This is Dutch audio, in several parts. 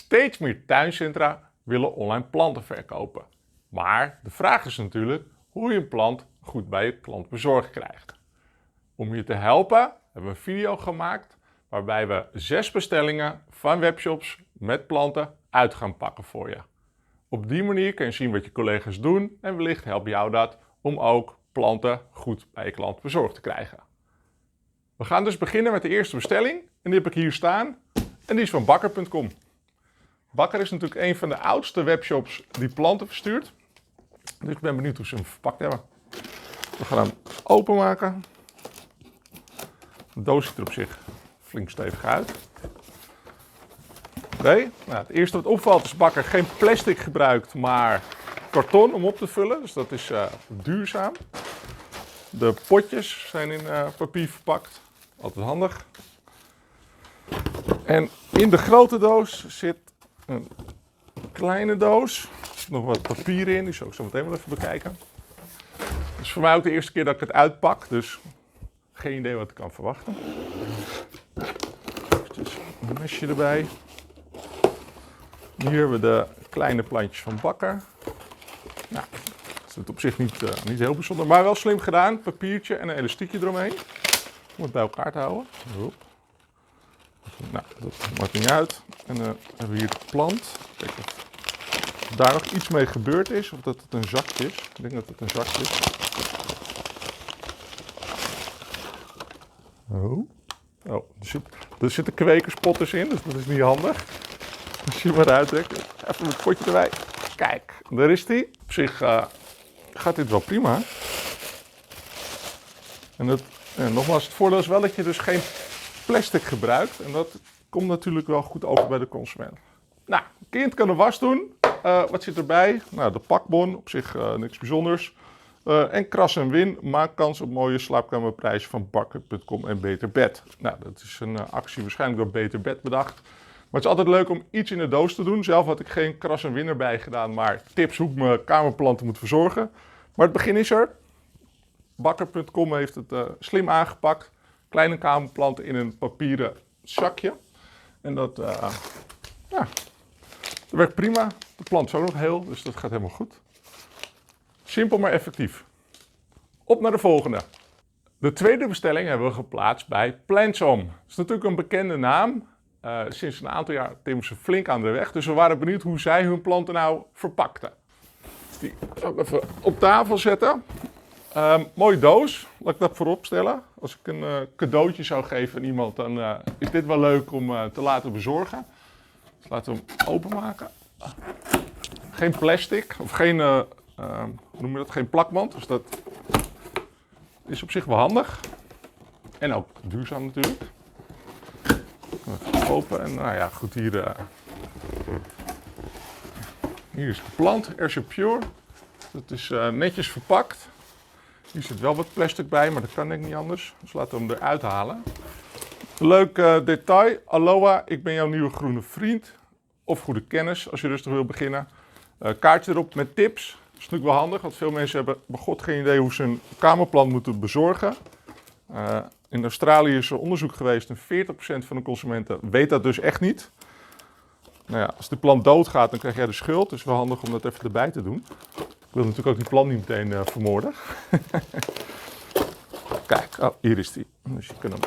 Steeds meer tuincentra willen online planten verkopen. Maar de vraag is natuurlijk hoe je een plant goed bij je klant bezorgd krijgt. Om je te helpen hebben we een video gemaakt waarbij we 6 bestellingen van webshops met planten uit gaan pakken voor je. Op die manier kun je zien wat je collega's doen en wellicht helpt jou dat om ook planten goed bij je klant bezorgd te krijgen. We gaan dus beginnen met de eerste bestelling en die heb ik hier staan en die is van Bakker.com. Bakker is natuurlijk een van de oudste webshops die planten verstuurt. Dus ik ben benieuwd hoe ze hem verpakt hebben. We gaan hem openmaken. De doos ziet er op zich flink stevig uit. Oké, nou, het eerste wat opvalt is Bakker geen plastic gebruikt, maar karton om op te vullen. Dus dat is duurzaam. De potjes zijn in papier verpakt. Altijd handig. En in de grote doos zit een kleine doos. Er zit nog wat papier in, die zal ik zo meteen wel even bekijken. Het is voor mij ook de eerste keer dat ik het uitpak, dus geen idee wat ik kan verwachten. Eventjes een mesje erbij. Hier hebben we de kleine plantjes van Bakker. Nou, dat is op zich niet heel bijzonder, maar wel slim gedaan. Papiertje en een elastiekje eromheen. Om het bij elkaar te houden. Hop. Nou, dat maakt niet uit. En dan hebben we hier de plant. Kijk of daar nog iets mee gebeurd is, of dat het een zakje is. Ik denk dat het een zakje is. Oh, er zitten kwekerspotters in, dus dat is niet handig. Als je hem eruit trekt, even met het potje erbij. Kijk, daar is die. Op zich gaat dit wel prima. En nogmaals, het voordeel is wel dat je dus geen plastic gebruikt. En dat komt natuurlijk wel goed over bij de consument. Nou, kind kan de was doen. Wat zit erbij? Nou, de pakbon, op zich niks bijzonders. En Kras en Win maakt kans op mooie slaapkamerprijzen van Bakker.com en Beter Bed. Nou, dat is een actie waarschijnlijk door Beter Bed bedacht. Maar het is altijd leuk om iets in de doos te doen. Zelf had ik geen Kras en Win erbij gedaan, maar tips hoe ik mijn kamerplanten moet verzorgen. Maar het begin is er. Bakker.com heeft het slim aangepakt. Kleine kamerplanten in een papieren zakje. En dat werkt prima. De plant is ook nog heel, dus dat gaat helemaal goed. Simpel maar effectief. Op naar de volgende. De tweede bestelling hebben we geplaatst bij Plantsom. Dat is natuurlijk een bekende naam. Sinds een aantal jaar timmen ze flink aan de weg. Dus we waren benieuwd hoe zij hun planten nou verpakten. Die zal ik even op tafel zetten. Mooie doos, laat ik dat voorop stellen. Als ik een cadeautje zou geven aan iemand, dan is dit wel leuk om te laten bezorgen. Dus laten we hem openmaken. Geen plastic, of geen, hoe noem je dat? Geen plakband. Dus dat is op zich wel handig. En ook duurzaam natuurlijk. Even open en nou ja, goed, hier is de plant, Airship Pure. Dat is netjes verpakt. Hier zit wel wat plastic bij, maar dat kan denk ik niet anders. Dus laten we hem eruit halen. Leuk detail. Aloha, ik ben jouw nieuwe groene vriend. Of goede kennis, als je rustig wil beginnen. Kaartje erop met tips. Dat is natuurlijk wel handig, want veel mensen hebben bij God geen idee hoe ze een kamerplant moeten bezorgen. In Australië is er onderzoek geweest en 40% van de consumenten weet dat dus echt niet. Nou ja, als de plant doodgaat, dan krijg jij de schuld. Dus wel handig om dat even erbij te doen. Ik wil natuurlijk ook die plant niet meteen vermoorden. Kijk, oh, hier is die. Dus je kunt hem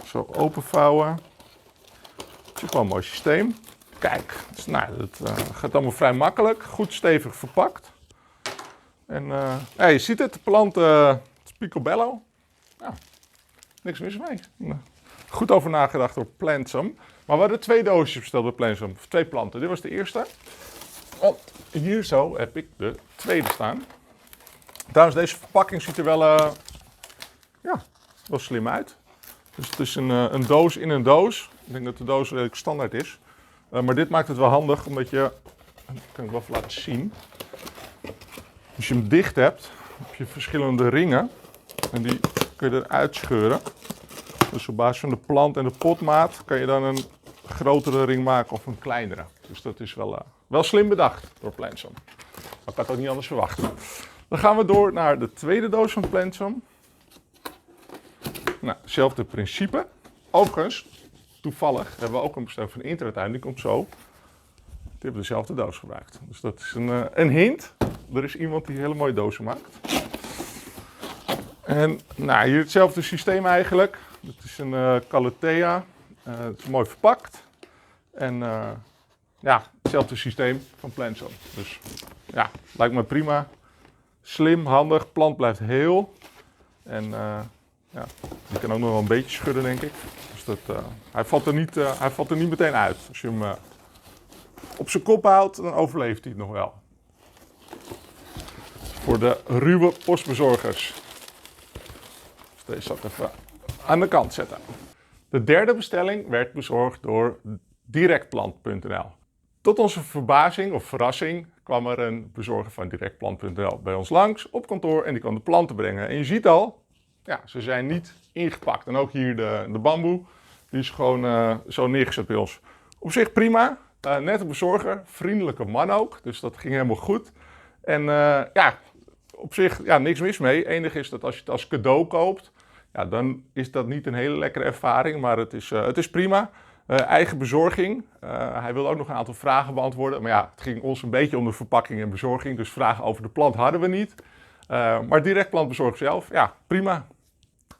zo openvouwen. Het is wel een mooi systeem. Kijk, dus, nou, dat gaat allemaal vrij makkelijk. Goed stevig verpakt. En je ziet het, de plant is picobello. Nou, niks mis mee. Goed over nagedacht door Plantsom. Maar we hadden 2 doosjes besteld bij Plantsom. 2 planten. Dit was de eerste. Want hier zo heb ik de tweede staan. Trouwens, deze verpakking ziet er wel slim uit. Dus het is een doos in een doos. Ik denk dat de doos redelijk standaard is. Maar dit maakt het wel handig, omdat je... Dat kan ik wel even laten zien. Als je hem dicht hebt, heb je verschillende ringen. En die kun je eruit scheuren. Dus op basis van de plant en de potmaat kan je dan een grotere ring maken of een kleinere. Dus dat is wel slim bedacht door Plantsom. Maar ik had het ook niet anders verwachten. Dan gaan we door naar de tweede doos van Plantsom. Nou, hetzelfde principe. Overigens, toevallig hebben we ook een bestelling van de Intratuin. Die komt zo. Die hebben dezelfde doos gebruikt. Dus dat is een hint. Er is iemand die hele mooie dozen maakt. En nou, hier hetzelfde systeem eigenlijk. Het is een Calathea. Het is mooi verpakt. En ja, hetzelfde systeem van Plansom. Dus ja, lijkt me prima. Slim, handig. Plant blijft heel. En ja, die kan ook nog wel een beetje schudden, denk ik. Dus dat, hij valt er niet meteen uit. Als je hem op zijn kop houdt, dan overleeft hij het nog wel. Voor de ruwe postbezorgers. Dus deze zal ik even aan de kant zetten. De derde bestelling werd bezorgd door directplant.nl. Tot onze verbazing of verrassing kwam er een bezorger van directplant.nl bij ons langs op kantoor en die kwam de planten brengen. En je ziet al, ja, ze zijn niet ingepakt. En ook hier de bamboe, die is gewoon zo neergezet bij ons. Op zich prima, net een bezorger, vriendelijke man ook, dus dat ging helemaal goed. En ja, op zich ja, niks mis mee. Het enige is dat als je het als cadeau koopt, ja, dan is dat niet een hele lekkere ervaring, maar het is prima. Eigen bezorging. Hij wilde ook nog een aantal vragen beantwoorden. Maar ja, het ging ons een beetje om de verpakking en bezorging. Dus vragen over de plant hadden we niet. Maar direct plantbezorg zelf, ja, prima.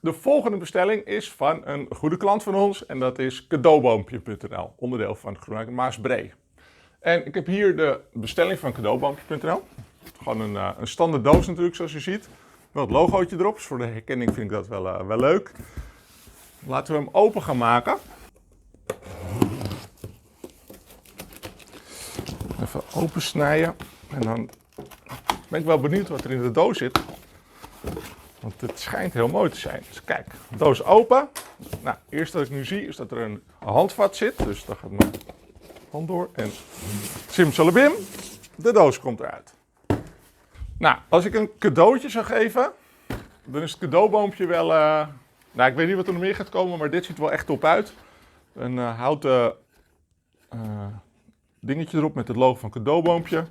De volgende bestelling is van een goede klant van ons. En dat is cadeauboompje.nl. Onderdeel van Groenendijk Maasbree. En ik heb hier de bestelling van cadeauboompje.nl. Gewoon een standaard doos natuurlijk, zoals je ziet. Wel het logootje erop. Dus voor de herkenning vind ik dat wel leuk. Laten we hem open gaan maken. Even opensnijden. En dan ben ik wel benieuwd wat er in de doos zit. Want het schijnt heel mooi te zijn. Dus kijk, doos open. Nou, eerst wat ik nu zie is dat er een handvat zit. Dus daar gaat mijn hand door. En simsalabim, de doos komt eruit. Nou, als ik een cadeautje zou geven, dan is het cadeauboompje wel... nou, ik weet niet wat er nog meer gaat komen, maar dit ziet er wel echt top uit. Een houten dingetje erop met het logo van cadeauboompje.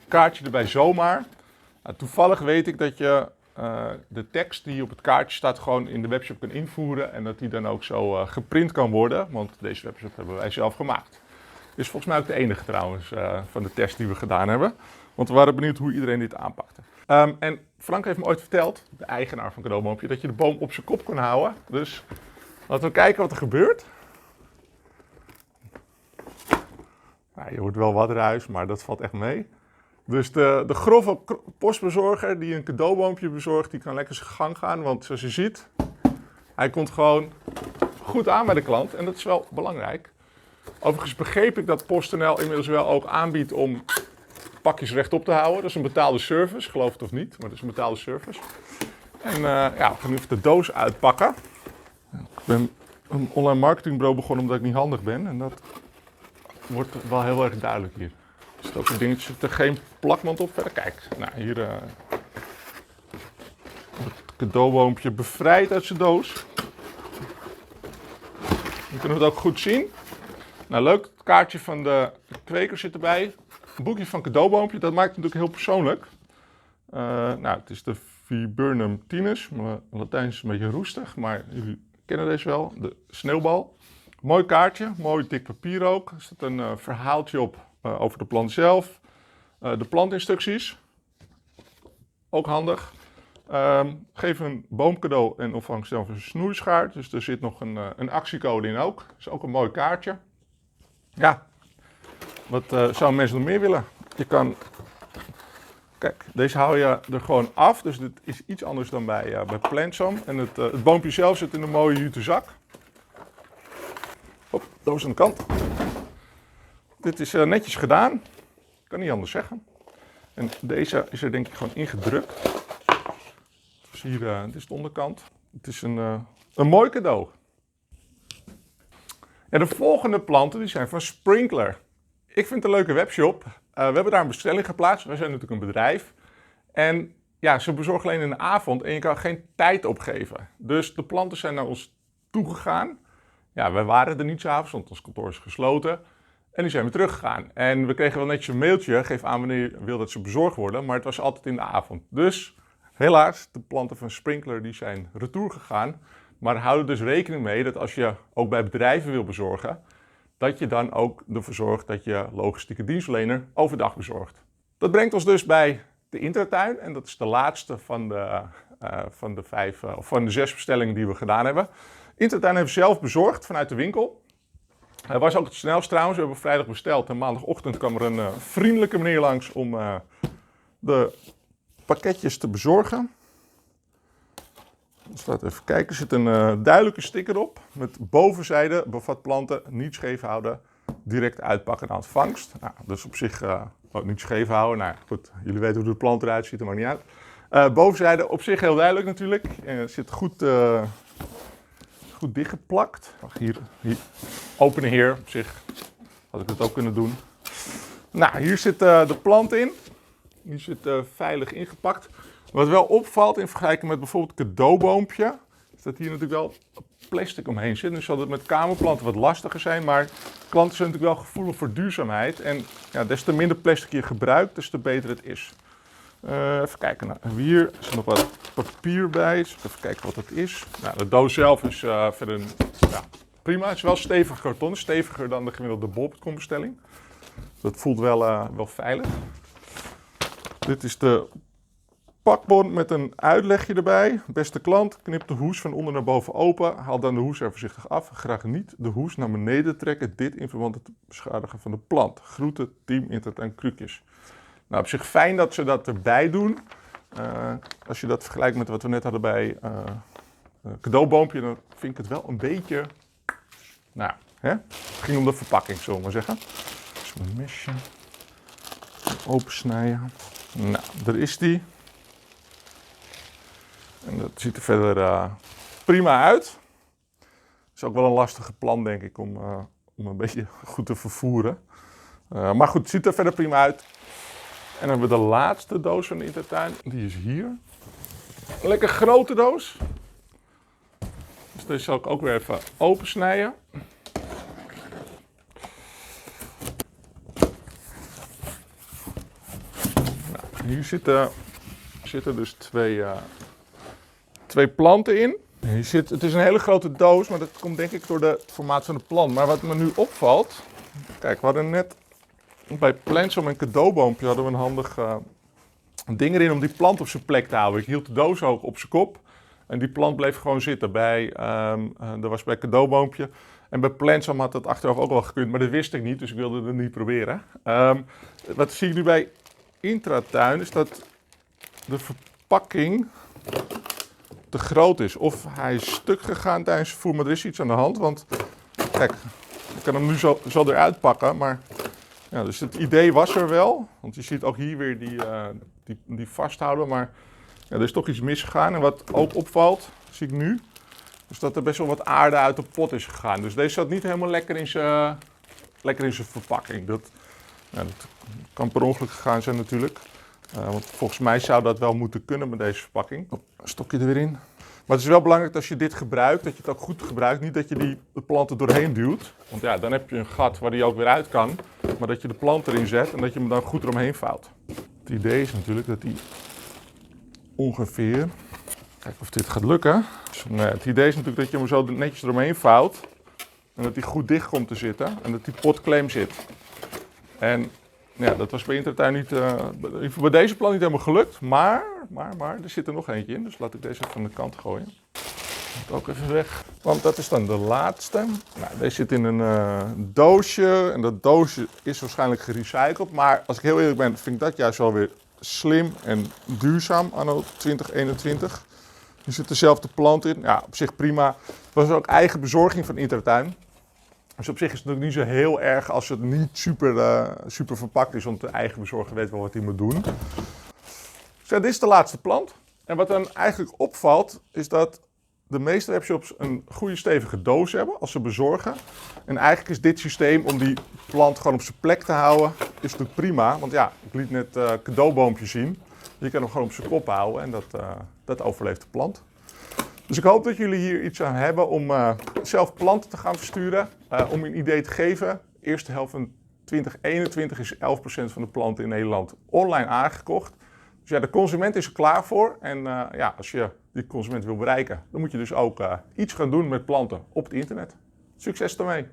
Kaartje erbij zomaar. Nou, toevallig weet ik dat je de tekst die op het kaartje staat gewoon in de webshop kan invoeren. En dat die dan ook zo geprint kan worden. Want deze webshop hebben wij zelf gemaakt. Is volgens mij ook de enige trouwens van de test die we gedaan hebben. Want we waren benieuwd hoe iedereen dit aanpakte. En Frank heeft me ooit verteld, de eigenaar van cadeauboompje, dat je de boom op zijn kop kon houden. Dus laten we kijken wat er gebeurt. Nou, je hoort wel wat ruis, maar dat valt echt mee. Dus de grove postbezorger die een cadeauboompje bezorgt, die kan lekker zijn gang gaan. Want zoals je ziet, hij komt gewoon goed aan bij de klant. En dat is wel belangrijk. Overigens begreep ik dat PostNL inmiddels wel ook aanbiedt om pakjes rechtop te houden. Dat is een betaalde service, geloof het of niet, maar dat is een betaalde service. En ja, we gaan nu even de doos uitpakken. Ik ben een online marketingbureau begonnen omdat ik niet handig ben. En dat wordt wel heel erg duidelijk hier. Er zit ook een dingetje, zit er geen plakband op verder. Kijk, nou hier het cadeauboompje bevrijd uit zijn doos. Dan kunnen we het ook goed zien. Nou leuk, het kaartje van de kweker zit erbij. Een boekje van cadeauboompje, dat maakt het natuurlijk heel persoonlijk. Nou, het is de Viburnum tinus. Mijn Latijn is een beetje roestig, maar jullie kennen deze wel. De sneeuwbal. Mooi kaartje, mooi dik papier ook. Er staat een verhaaltje op over de plant zelf. De plantinstructies. Ook handig. Geef een boomcadeau en ontvang zelf een snoeischaar. Dus er zit nog een actiecode in ook. Dat is ook een mooi kaartje. Ja, wat zouden mensen nog meer willen? Je kan... Kijk, deze hou je er gewoon af. Dus dit is iets anders dan bij Plansom. En het boompje zelf zit in een mooie jute zak. Hop, doos aan de kant. Dit is netjes gedaan. Ik kan niet anders zeggen. En deze is er denk ik gewoon ingedrukt. Dus hier, dit is de onderkant. Het is een mooi cadeau. En de volgende planten die zijn van Sprinkler. Ik vind het een leuke webshop. We hebben daar een bestelling geplaatst. Wij zijn natuurlijk een bedrijf. En ja, ze bezorgen alleen in de avond en je kan geen tijd opgeven. Dus de planten zijn naar ons toegegaan. Ja, wij waren er niet 's avonds, want ons kantoor is gesloten. En die zijn weer teruggegaan. En we kregen wel netjes een mailtje, geef aan wanneer je wil dat ze bezorgd worden. Maar het was altijd in de avond. Dus helaas, de planten van Sprinkler die zijn retour gegaan. Maar hou er dus rekening mee dat als je ook bij bedrijven wil bezorgen, dat je dan ook ervoor zorgt dat je logistieke dienstverlener overdag bezorgt. Dat brengt ons dus bij de intratuin en dat is de laatste van de 6 bestellingen die we gedaan hebben. Intratuin hebben we zelf bezorgd vanuit de winkel. Hij was ook het snelst trouwens. We hebben vrijdag besteld en maandagochtend kwam er een vriendelijke meneer langs om de pakketjes te bezorgen. Dus laten we even kijken. Er zit een duidelijke sticker op met bovenzijde bevat planten niet scheef houden, direct uitpakken na ontvangst. Nou, dus op zich niet scheef houden. Nou goed, jullie weten hoe de plant eruit ziet, dat maakt niet uit. Bovenzijde op zich heel duidelijk natuurlijk. Zit goed dichtgeplakt. Hier openen hier op zich. Had ik het ook kunnen doen. Nou, hier zit de plant in. Die zit veilig ingepakt. Wat wel opvalt in vergelijking met bijvoorbeeld het cadeauboompje, is dat hier natuurlijk wel plastic omheen zit. Dus zal het met kamerplanten wat lastiger zijn, maar klanten zijn natuurlijk wel gevoelig voor duurzaamheid. En ja, des te minder plastic je gebruikt, des te beter het is. Even kijken, nou, hier is er nog wat papier bij. Dus even kijken wat dat is. Nou, de doos zelf is verder prima. Het is wel stevig karton, steviger dan de gemiddelde bol.com bestelling. Dat voelt wel veilig. Dit is de pakbon met een uitlegje erbij. Beste klant, knip de hoes van onder naar boven open. Haal dan de hoes er voorzichtig af. Graag niet de hoes naar beneden trekken. Dit in verband met het beschadigen van de plant. Groeten, team Intratuin Krukjes. Nou, op zich fijn dat ze dat erbij doen. Als je dat vergelijkt met wat we net hadden bij cadeauboompje, dan vind ik het wel een beetje. Nou, hè? Het ging om de verpakking, zullen we maar zeggen. Dus een mesje. Opensnijden. Nou, daar is die. En dat ziet er verder prima uit. Het is ook wel een lastige plan, denk ik, om een beetje goed te vervoeren. Maar goed, het ziet er verder prima uit. En dan hebben we de laatste doos van de Intratuin. Die is hier. Een lekker grote doos. Dus deze zal ik ook weer even opensnijden. Nou, hier zitten dus twee planten in. Het is een hele grote doos, maar dat komt denk ik door het formaat van de plant. Maar wat me nu opvalt, kijk, we hadden net bij Plantsom en cadeauboompje hadden we een handig ding erin om die plant op zijn plek te houden. Ik hield de doos hoog op zijn kop en die plant bleef gewoon zitten. Dat was bij cadeauboompje. En bij Plantsom had dat achteraf ook wel gekund, maar dat wist ik niet, dus ik wilde het niet proberen. Wat zie ik nu bij Intratuin is dat de verpakking te groot is. Of hij is stuk gegaan tijdens het vervoer, maar er is iets aan de hand. Want kijk, ik kan hem nu zo eruit pakken, maar ja, dus het idee was er wel. Want je ziet ook hier weer die vasthouden, maar ja, er is toch iets misgegaan. En wat ook opvalt, zie ik nu, is dat er best wel wat aarde uit de pot is gegaan. Dus deze zat niet helemaal lekker in zijn verpakking. Dat kan per ongeluk gegaan zijn natuurlijk. Want volgens mij zou dat wel moeten kunnen met deze verpakking. Een stokje er weer in. Maar het is wel belangrijk als je dit gebruikt, dat je het ook goed gebruikt. Niet dat je de planten doorheen duwt. Want ja, dan heb je een gat waar die ook weer uit kan. Maar dat je de plant erin zet en dat je hem dan goed eromheen vouwt. Het idee is natuurlijk dat die ongeveer. Kijken of dit gaat lukken. Dus, het idee is natuurlijk dat je hem zo netjes eromheen vouwt. En dat die goed dicht komt te zitten. En dat die pot klem zit. En ja, dat was bij Intratuin niet, bij deze plant niet helemaal gelukt. Maar er zit er nog eentje in. Dus laat ik deze even aan de kant gooien. Dat ook even weg. Want dat is dan de laatste. Nou, deze zit in een doosje. En dat doosje is waarschijnlijk gerecycled. Maar als ik heel eerlijk ben, vind ik dat juist wel weer slim en duurzaam anno 2021. Er zit dezelfde plant in. Ja, op zich prima. Het was ook eigen bezorging van Intratuin. Dus op zich is het natuurlijk niet zo heel erg als het niet super verpakt is. Want de eigen bezorger weet wel wat hij moet doen. Dus ja, dit is de laatste plant. En wat dan eigenlijk opvalt, is dat de meeste webshops een goede stevige doos hebben als ze bezorgen. En eigenlijk is dit systeem om die plant gewoon op zijn plek te houden, is natuurlijk prima. Want ja, ik liet net cadeauboompje zien. Je kan hem gewoon op zijn kop houden en dat overleeft de plant. Dus ik hoop dat jullie hier iets aan hebben om zelf planten te gaan versturen. Om een idee te geven, de eerste helft van 2021 is 11% van de planten in Nederland online aangekocht. Dus ja, de consument is er klaar voor. En ja, als je die consument wil bereiken, dan moet je dus ook iets gaan doen met planten op het internet. Succes daarmee!